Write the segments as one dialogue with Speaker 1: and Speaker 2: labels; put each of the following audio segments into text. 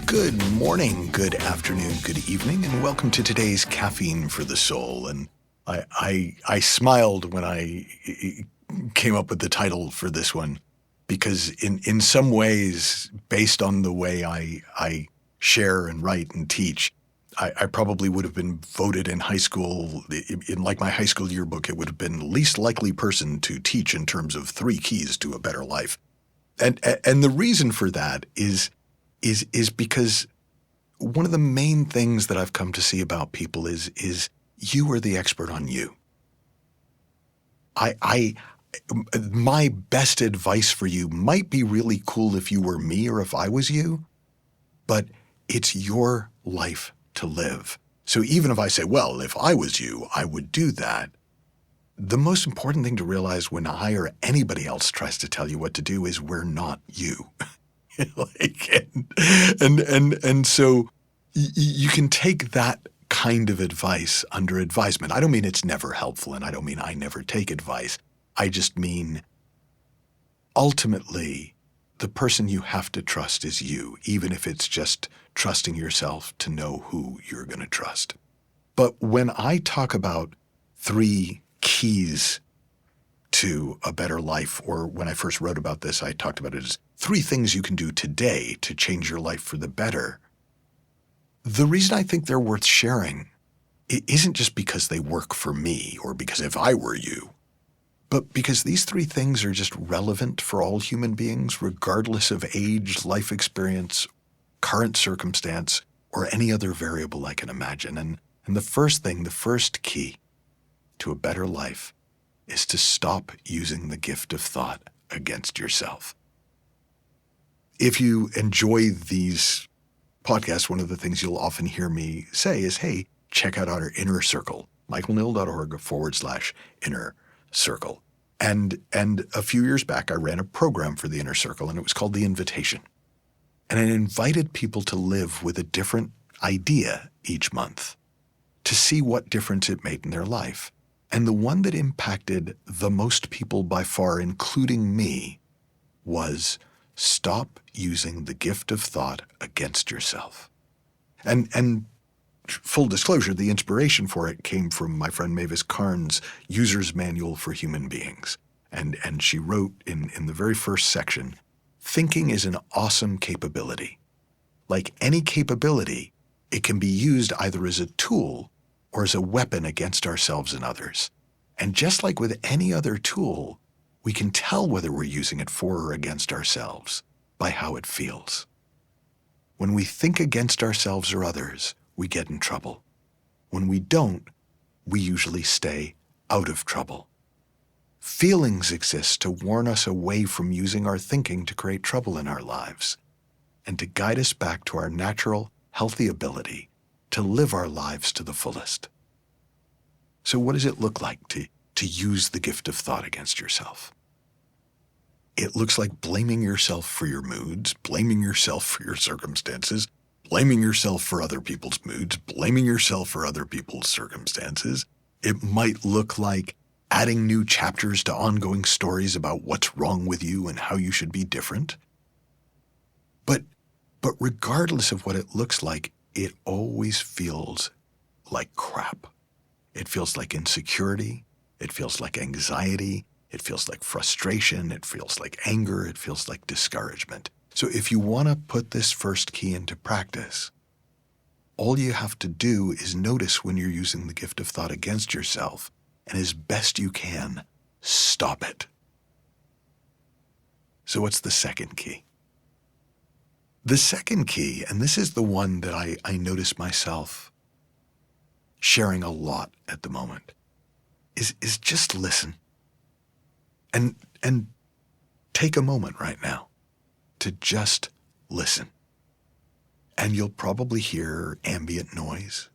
Speaker 1: Good morning, good afternoon, good evening, and welcome to today's Caffeine for the Soul. And I smiled when I came up with the title for this one because in some ways, based on the way I share and write and teach, I probably would have been voted in high school, in like my high school yearbook, it would have been least likely person to teach in terms of 3 keys to a better life. And the reason for that is because one of the main things that I've come to see about people is you are the expert on you. My best advice for you might be really cool if you were me or if I was you, but it's your life to live. So even if I say, well, if I was you, I would do that. The most important thing to realize when I or anybody else tries to tell you what to do is we're not you. And so you can take that kind of advice under advisement. I don't mean it's never helpful, and I don't mean I never take advice. I just mean ultimately the person you have to trust is you, even if it's just trusting yourself to know who you're going to trust. But when I talk about 3 keys to a better life, or when I first wrote about this, I talked about it as 3 things you can do today to change your life for the better. The reason I think they're worth sharing, it isn't just because they work for me or because if I were you, but because these 3 things are just relevant for all human beings, regardless of age, life experience, current circumstance, or any other variable I can imagine. And the first thing, the first key to a better life is to stop using the gift of thought against yourself. If you enjoy these podcasts, one of the things you'll often hear me say is, hey, check out our inner circle, michaelneill.org/inner circle. And a few years back, I ran a program for the inner circle, and it was called The Invitation. And it invited people to live with a different idea each month to see what difference it made in their life. And the one that impacted the most people by far, including me, was stop using the gift of thought against yourself. And full disclosure, the inspiration for it came from my friend Mavis Karn's User's Manual for Human Beings. And she wrote in the very first section, thinking is an awesome capability. Like any capability, it can be used either as a tool or as a weapon against ourselves and others. And just like with any other tool, we can tell whether we're using it for or against ourselves by how it feels. When we think against ourselves or others, we get in trouble. When we don't, we usually stay out of trouble. Feelings exist to warn us away from using our thinking to create trouble in our lives and to guide us back to our natural, healthy ability to live our lives to the fullest. So what does it look like to use the gift of thought against yourself? It looks like blaming yourself for your moods, blaming yourself for your circumstances, blaming yourself for other people's moods, blaming yourself for other people's circumstances. It might look like adding new chapters to ongoing stories about what's wrong with you and how you should be different. But regardless of what it looks like, it always feels like crap. It feels like insecurity. It feels like anxiety. It feels like frustration. It feels like anger. It feels like discouragement. So if you want to put this first key into practice, all you have to do is notice when you're using the gift of thought against yourself, and as best you can, stop it. So what's the second key? The second key, and this is the one that I notice myself sharing a lot at the moment, is just listen. And take a moment right now to just listen. And you'll probably hear ambient noise.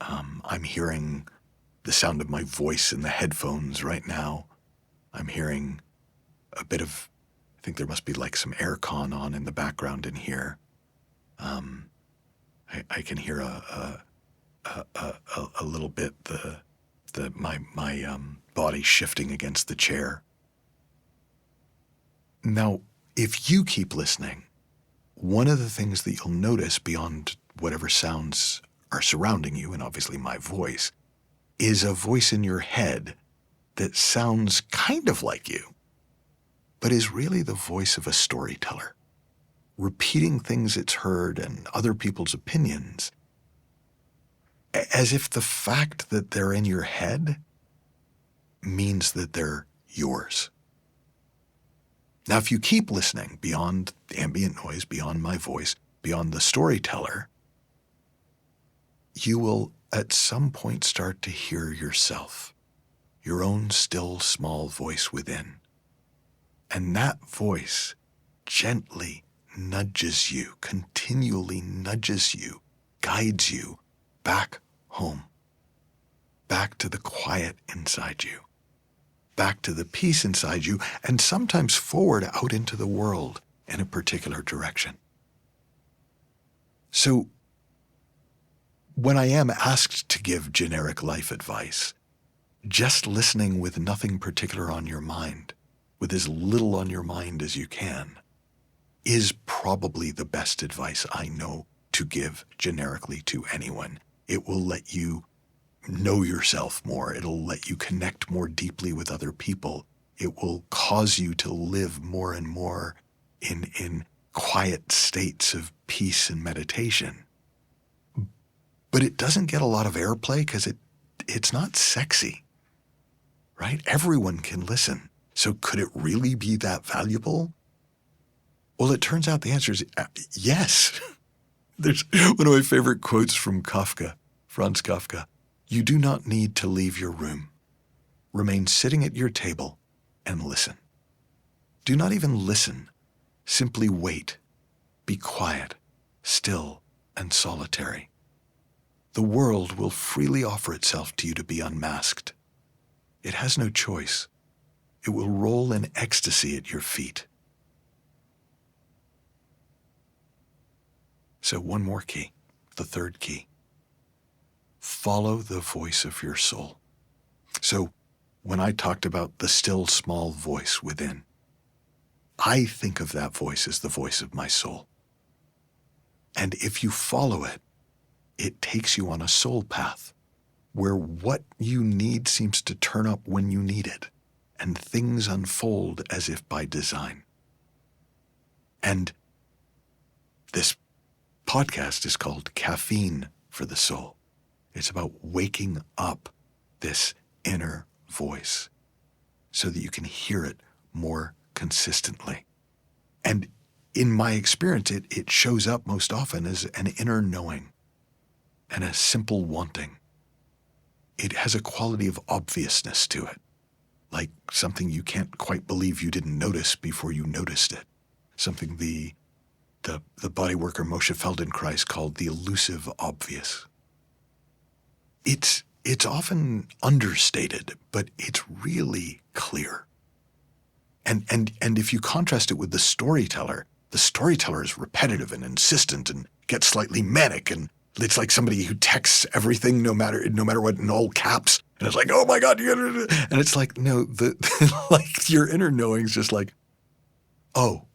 Speaker 1: I'm hearing the sound of my voice in the headphones right now. I'm hearing a bit of, I think there must be like some air con on in the background in here. I can hear a little bit the my body shifting against the chair. Now, if you keep listening, one of the things that you'll notice beyond whatever sounds are surrounding you, and obviously my voice, is a voice in your head that sounds kind of like you, but is really the voice of a storyteller, repeating things it's heard and other people's opinions, as if the fact that they're in your head means that they're yours. Now, if you keep listening beyond the ambient noise, beyond my voice, beyond the storyteller, you will at some point start to hear yourself, your own still small voice within. And that voice gently nudges you, continually nudges you, guides you back home, back to the quiet inside you, back to the peace inside you, and sometimes forward out into the world in a particular direction. So when I am asked to give generic life advice, just listening with nothing particular on your mind, with as little on your mind as you can, is probably the best advice I know to give generically to anyone. It will let you know yourself more. It'll let you connect more deeply with other people. It will cause you to live more and more in quiet states of peace and meditation. But it doesn't get a lot of airplay because it's not sexy, right? Everyone can listen. So could it really be that valuable? Well, it turns out the answer is yes. There's one of my favorite quotes from Kafka, Franz Kafka. You do not need to leave your room. Remain sitting at your table and listen. Do not even listen. Simply wait. Be quiet, still, and solitary. The world will freely offer itself to you to be unmasked. It has no choice. It will roll in ecstasy at your feet. So one more key, the third key. Follow the voice of your soul. So when I talked about the still small voice within, I think of that voice as the voice of my soul. And if you follow it, it takes you on a soul path where what you need seems to turn up when you need it, and things unfold as if by design. And this podcast is called Caffeine for the Soul. It's about waking up this inner voice so that you can hear it more consistently. And in my experience, it shows up most often as an inner knowing and a simple wanting. It has a quality of obviousness to it, like something you can't quite believe you didn't notice before you noticed it. Something the body worker Moshe Feldenkrais called the elusive obvious. It's often understated, but it's really clear. And if you contrast it with the storyteller is repetitive and insistent and gets slightly manic, and it's like somebody who texts everything no matter what in all caps, and it's like, oh my God, and it's like, no, like your inner knowing's just like, oh,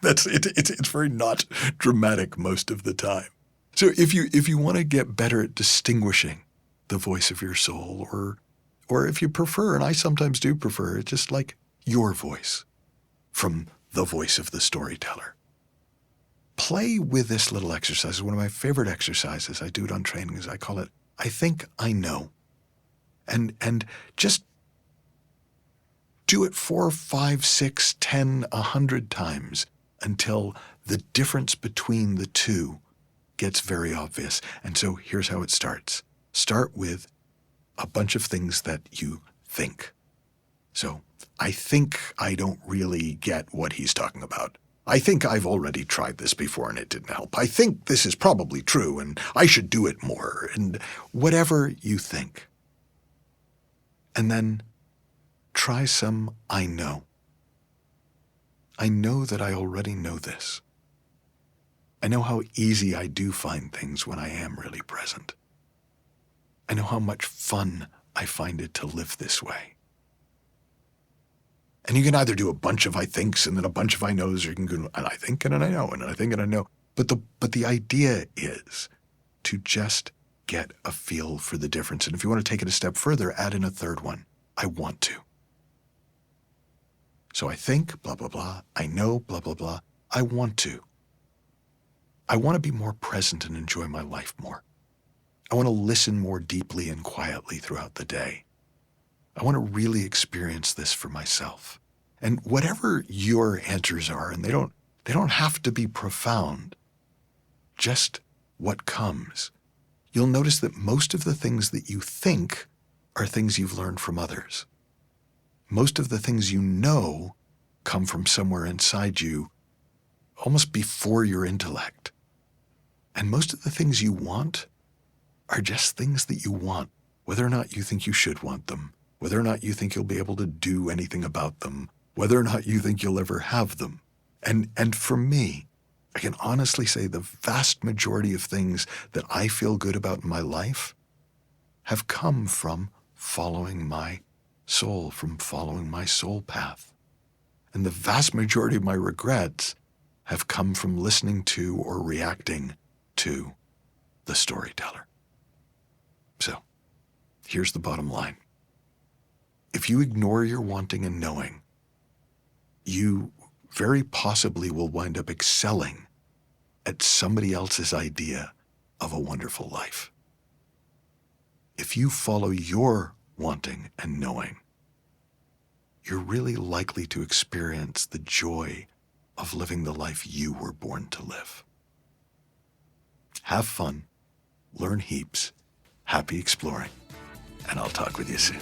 Speaker 1: that's it. It's very not dramatic most of the time. So if you want to get better at distinguishing the voice of your soul, or if you prefer, and I sometimes do prefer, it's just like your voice from the voice of the storyteller. Play with this little exercise. It's one of my favorite exercises. I do it on trainings. I call it, I think I know. And just do it 4, 5, 6, 10, 100 times until the difference between the two gets very obvious. And so here's how it starts. Start with a bunch of things that you think. So I think I don't really get what he's talking about. I think I've already tried this before and it didn't help. I think this is probably true and I should do it more, and whatever you think. And then try some I know. I know that I already know this. I know how easy I do find things when I am really present. I know how much fun I find it to live this way. And you can either do a bunch of I thinks and then a bunch of I knows, or you can go, and I think and I know, and I think and I know. But the idea is to just get a feel for the difference. And if you want to take it a step further, add in a third one. I want to. So I think, blah, blah, blah. I know, blah, blah, blah. I want to. I want to be more present and enjoy my life more. I want to listen more deeply and quietly throughout the day. I want to really experience this for myself. And whatever your answers are, and they don't have to be profound, just what comes. You'll notice that most of the things that you think are things you've learned from others. Most of the things you know come from somewhere inside you, almost before your intellect. And most of the things you want are just things that you want, whether or not you think you should want them, whether or not you think you'll be able to do anything about them, whether or not you think you'll ever have them. And for me, I can honestly say the vast majority of things that I feel good about in my life have come from following my soul, from following my soul path. And the vast majority of my regrets have come from listening to or reacting to the storyteller. So, here's the bottom line. If you ignore your wanting and knowing, you very possibly will wind up excelling at somebody else's idea of a wonderful life. If you follow your wanting and knowing, you're really likely to experience the joy of living the life you were born to live. Have fun, learn heaps, happy exploring, and I'll talk with you soon.